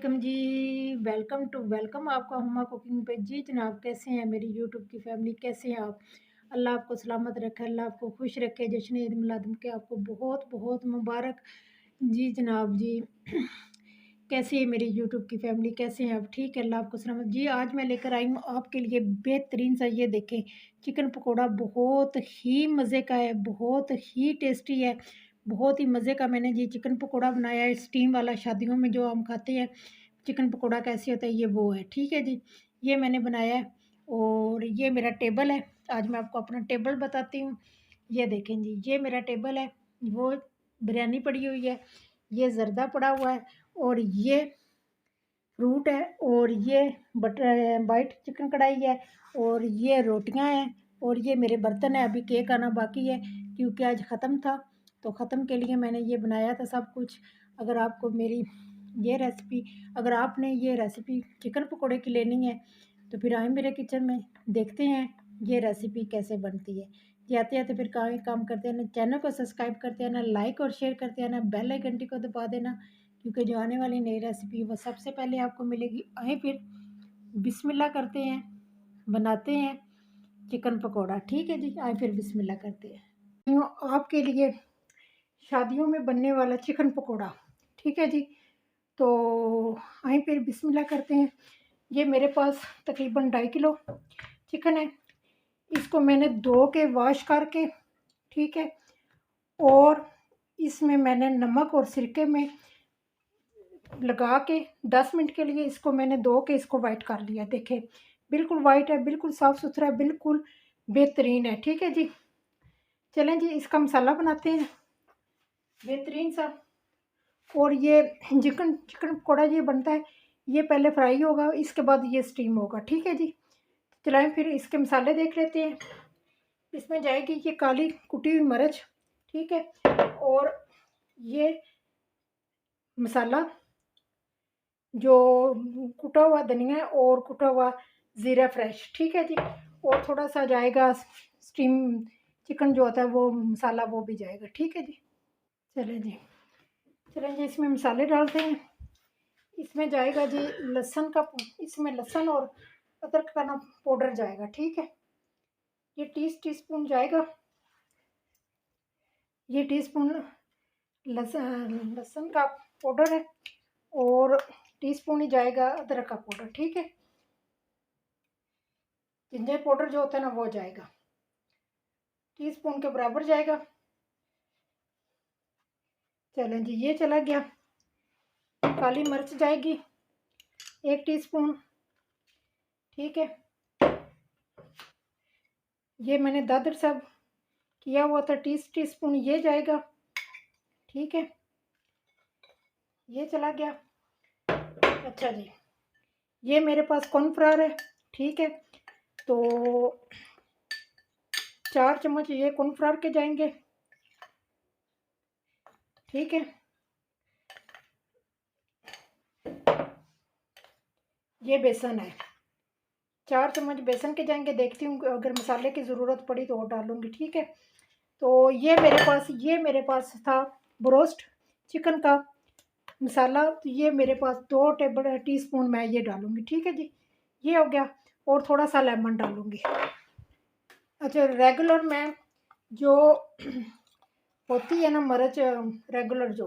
वालेकुम जी। वेलकम आपका हुमा कुकिंग पे। जी जनाब, कैसे हैं मेरी यूट्यूब की फैमिली, कैसे हैं आप? अल्लाह आपको सलामत रखे, अल्लाह आपको खुश रखे। जश्न ईद मिलाद के आपको बहुत बहुत मुबारक। जी जनाब जी। कैसे है मेरी यूट्यूब की फैमिली, कैसे हैं आप? ठीक है, अल्लाह आपको सलामत। जी आज मैं लेकर आई हूँ आपके लिए बेहतरीन सा, ये देखें, चिकन पकौड़ा। बहुत ही मज़े का है, बहुत ही टेस्टी है, बहुत ही मज़े का। मैंने जी चिकन पकौड़ा बनाया है स्टीम वाला, शादियों में जो हम खाते हैं चिकन पकौड़ा कैसे होता है, ये वो है। ठीक है जी, ये मैंने बनाया है और ये मेरा टेबल है। आज मैं आपको अपना टेबल बताती हूँ। ये देखें जी, ये मेरा टेबल है, वो बिरयानी पड़ी हुई है, ये ज़र्दा पड़ा हुआ है और ये फ्रूट है और ये बटर वाइट चिकन कढ़ाई है और ये रोटियां हैं और ये मेरे बर्तन है। अभी केक आना बाकी है क्योंकि आज ख़त्म था, तो ख़त्म के लिए मैंने ये बनाया था सब कुछ। अगर आपको मेरी ये रेसिपी, अगर आपने ये रेसिपी चिकन पकोड़े की लेनी है तो फिर आए मेरे किचन में, देखते हैं ये रेसिपी कैसे बनती है। ये आते आते फिर काम करते हैं ना, चैनल को सब्सक्राइब करते हैं ना, लाइक और शेयर करते हैं ना, बेल आइकन को दबा देना, क्योंकि जो आने वाली नई रेसिपी वो सबसे पहले आपको मिलेगी। आए फिर बिस्मिल्लाह करते हैं, बनाते हैं चिकन पकोड़ा। ठीक है जी, आए फिर बिस्मिल्लाह करते हैं। यूँ आपके लिए शादियों में बनने वाला चिकन पकोड़ा। ठीक है जी, तो आए फिर बिस्मिल्लाह करते हैं। ये मेरे पास तकरीबन 2.5 किलो चिकन है। इसको मैंने धो के वॉश करके, ठीक है, और इसमें मैंने नमक और सिरके में लगा के 10 मिनट के लिए इसको मैंने धो के इसको वाइट कर लिया। देखें, बिल्कुल वाइट है, बिल्कुल साफ़ सुथरा है, बिल्कुल बेहतरीन है। ठीक है जी, चलें जी इसका मसाला बनाते हैं बेहतरीन सा। और ये चिकन चिकन पकौड़ा ये बनता है, ये पहले फ्राई होगा, इसके बाद ये स्टीम होगा। ठीक है जी, चलाएं फिर इसके मसाले देख लेते हैं। इसमें जाएगी ये काली कुटी हुई मिर्च, ठीक है, और ये मसाला जो कुटा हुआ धनिया और कुटा हुआ ज़ीरा फ्रेश। ठीक है जी, और थोड़ा सा जाएगा स्टीम चिकन जो होता है वो मसाला, वो भी जाएगा। ठीक है जी, चलें जी, चलें जी इसमें मसाले डालते हैं। इसमें जाएगा जी लहसुन का, इसमें लहसुन और अदरक का ना पाउडर जाएगा। ठीक है, ये टीस्पून जाएगा, ये टीस्पून लहसुन का पाउडर है और टीस्पून ही जाएगा अदरक का पाउडर। ठीक है, जिंजर पाउडर जो होता है ना वो जाएगा, टीस्पून के बराबर जाएगा। चलें जी, ये चला गया। काली मिर्च जाएगी 1 टीस्पून। ठीक है, ये मैंने दादर सब किया हुआ था, टीस्पून ये जाएगा। ठीक है, ये चला गया। अच्छा जी, ये मेरे पास कॉर्नफ्लावर है। ठीक है, तो 4 चम्मच ये कॉर्नफ्लावर के जाएंगे। ठीक है, ये बेसन है, 4 चम्मच बेसन के जाएंगे। देखती हूँ अगर मसाले की ज़रूरत पड़ी तो और डालूँगी। ठीक है, तो ये मेरे पास था ब्रोस्ट चिकन का मसाला, तो ये मेरे पास 2 टीस्पून मैं ये डालूँगी। ठीक है जी, ये हो गया, और थोड़ा सा लेमन डालूँगी। अच्छा, रेगुलर मैं जो होती है ना मिर्च, रेगुलर जो,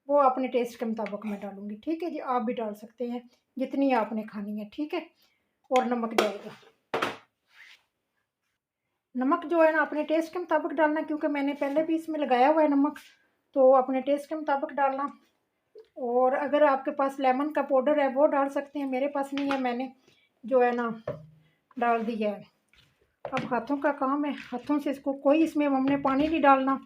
वो अपने टेस्ट के मुताबिक मैं डालूँगी। ठीक है जी, आप भी डाल सकते हैं जितनी आपने खानी है। ठीक है, और नमक जाएगा, नमक जो है ना अपने टेस्ट के मुताबिक डालना, क्योंकि मैंने पहले भी इसमें लगाया हुआ है नमक, तो अपने टेस्ट के मुताबिक डालना। और अगर आपके पास लेमन का पाउडर है वो डाल सकते हैं, मेरे पास नहीं है, मैंने जो है ना डाल दिया है। अब हाथों का काम है, हाथों से इसको, कोई इसमें हमने पानी नहीं डालना,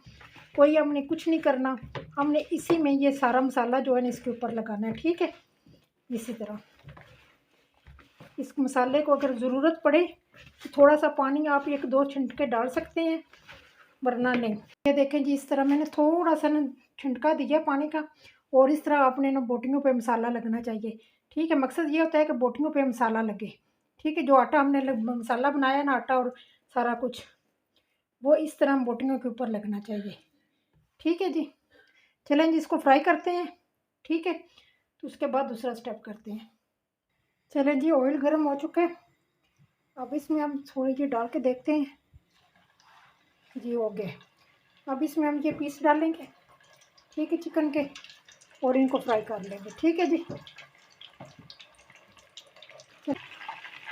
कोई हमने कुछ नहीं करना, हमने इसी में ये सारा मसाला जो है ना इसके ऊपर लगाना है। ठीक है, इसी तरह इस मसाले को अगर ज़रूरत पड़े तो थोड़ा सा पानी आप 1-2 छिंटके डाल सकते हैं, वरना नहीं। ये देखें जी, इस तरह मैंने थोड़ा सा ना छिंटका दिया पानी का, और इस तरह आपने ना बोटियों पे मसाला लगना चाहिए। ठीक है, मकसद ये होता है कि बोटियों पे मसाला लगे। ठीक है, जो आटा हमने मसाला बनाया ना, आटा और सारा कुछ, वो इस तरह बोटियों के ऊपर लगना चाहिए। ठीक है जी, चलें जी इसको फ्राई करते हैं। ठीक है, तो उसके बाद दूसरा स्टेप करते हैं। चलें जी, ऑयल गर्म हो चुका है। अब इसमें हम थोड़ी सी डाल के देखते हैं। जी हो गए। अब इसमें हम ये पीस डालेंगे, ठीक है, चिकन के, और इनको फ्राई कर लेंगे। ठीक है जी,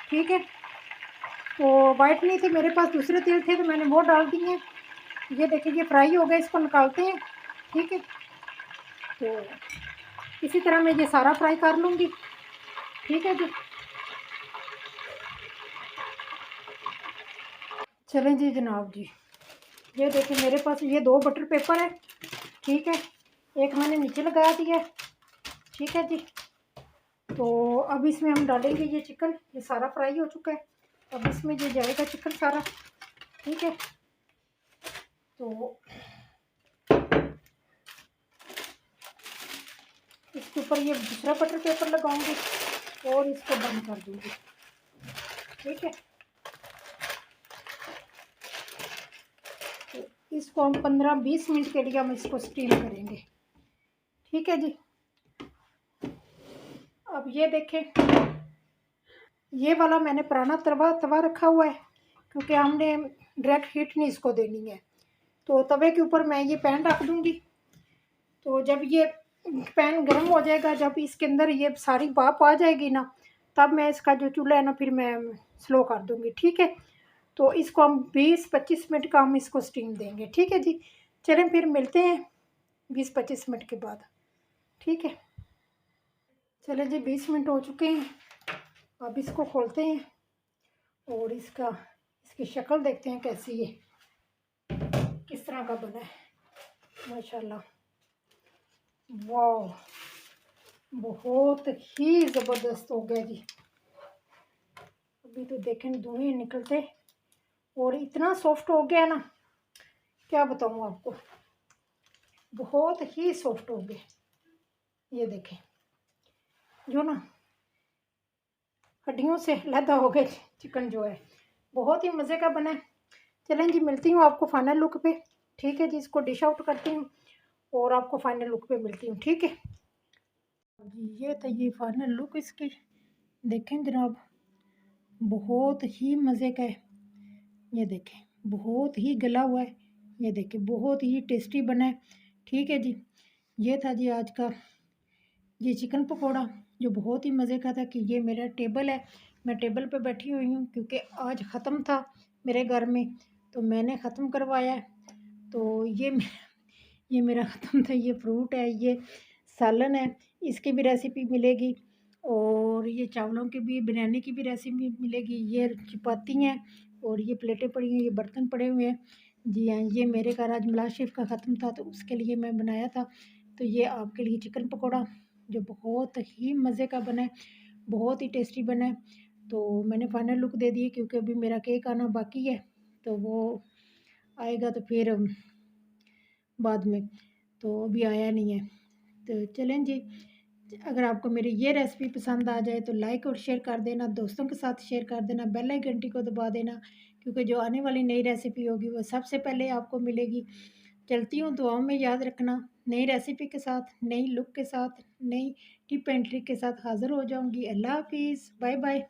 ठीक है। तो वाइट नहीं थे मेरे पास, दूसरे तेल थे तो मैंने वो डाल दिए हैं। ये देखिए ये फ्राई हो गया, इसको निकालते हैं। ठीक है, तो इसी तरह मैं ये सारा फ्राई कर लूँगी। ठीक है जी, चलें जी जनाब जी, ये देखिए मेरे पास ये 2 बटर पेपर है। ठीक है, एक मैंने नीचे लगा दिया है। ठीक है जी, तो अब इसमें हम डालेंगे ये चिकन। ये सारा फ्राई हो चुका है, अब इसमें ये जाएगा चिकन सारा। ठीक है, तो इसके ऊपर ये दूसरा बटर पेपर लगाऊंगी और इसको बंद कर दूंगी। ठीक है, तो इसको हम 15-20 मिनट के लिए हम इसको स्टीम करेंगे। ठीक है जी, अब ये देखें, ये वाला मैंने पुराना तवा रखा हुआ है, क्योंकि हमने डायरेक्ट हीट नहीं इसको देनी है। तो तवे के ऊपर मैं ये पैन रख दूंगी। तो जब ये पैन गर्म हो जाएगा, जब इसके अंदर ये सारी भाप आ जाएगी ना, तब मैं इसका जो चूल्हा है ना फिर मैं स्लो कर दूंगी। ठीक है, तो इसको हम 20-25 मिनट का हम इसको स्टीम देंगे। ठीक है जी, चलें फिर मिलते हैं 20-25 मिनट के बाद। ठीक है, चलें जी, 20 मिनट हो चुके हैं। अब इसको खोलते हैं और इसकी शक्ल देखते हैं कैसी है, किस तरह का बना है। माशाल्लाह, वाह, बहुत ही ज़बरदस्त हो गया जी। अभी तो देखें धुएं निकलते, और इतना सॉफ्ट हो गया ना, क्या बताऊँ आपको, बहुत ही सॉफ्ट हो गए। ये देखें, जो ना हड्डियों से लदा हो गए चिकन जो है, बहुत ही मज़े का बना है। चलें जी, मिलती हूँ आपको फाइनल लुक पे। ठीक है जी, इसको डिश आउट करती हूँ और आपको फाइनल लुक पे मिलती हूँ। ठीक है जी, ये था ये फाइनल लुक इसकी। देखें जनाब, बहुत ही मज़े का है। ये देखें, बहुत ही गला हुआ है। ये देखें, बहुत ही टेस्टी बना है। ठीक है जी, ये था जी आज का ये चिकन पकौड़ा, जो बहुत ही मज़े का था। कि ये मेरा टेबल है, मैं टेबल पे बैठी हुई हूँ, क्योंकि आज ख़त्म था मेरे घर में, तो मैंने ख़त्म करवाया है। तो ये मेरा ख़त्म था। ये फ्रूट है, ये सालन है, इसकी भी रेसिपी मिलेगी, और ये चावलों की भी, बिरयानी की भी रेसिपी मिलेगी। ये चपाती हैं और ये प्लेटें पड़ी हैं, ये बर्तन पड़े हुए हैं। जी हाँ, ये मेरे घर आज मिलाद शरीफ का ख़त्म था, तो उसके लिए मैं बनाया था। तो ये आपके लिए चिकन पकौड़ा, जो बहुत ही मज़े का बना है, बहुत ही टेस्टी बना है। तो मैंने फाइनल लुक दे दी, क्योंकि अभी मेरा केक आना बाकी है, तो वो आएगा तो फिर बाद में, तो अभी आया नहीं है। तो चलें जी, अगर आपको मेरी ये रेसिपी पसंद आ जाए तो लाइक और शेयर कर देना, दोस्तों के साथ शेयर कर देना, बेल आइकन घंटी को दबा देना, क्योंकि जो आने वाली नई रेसिपी होगी वो सबसे पहले आपको मिलेगी। चलती हूँ, दुआओं में याद रखना। नई रेसिपी के साथ, नई लुक के साथ, नई टिप एंड ट्रिक के साथ हाज़िर हो जाऊँगी। अल्लाह हाफ़िज़, बाय बाय।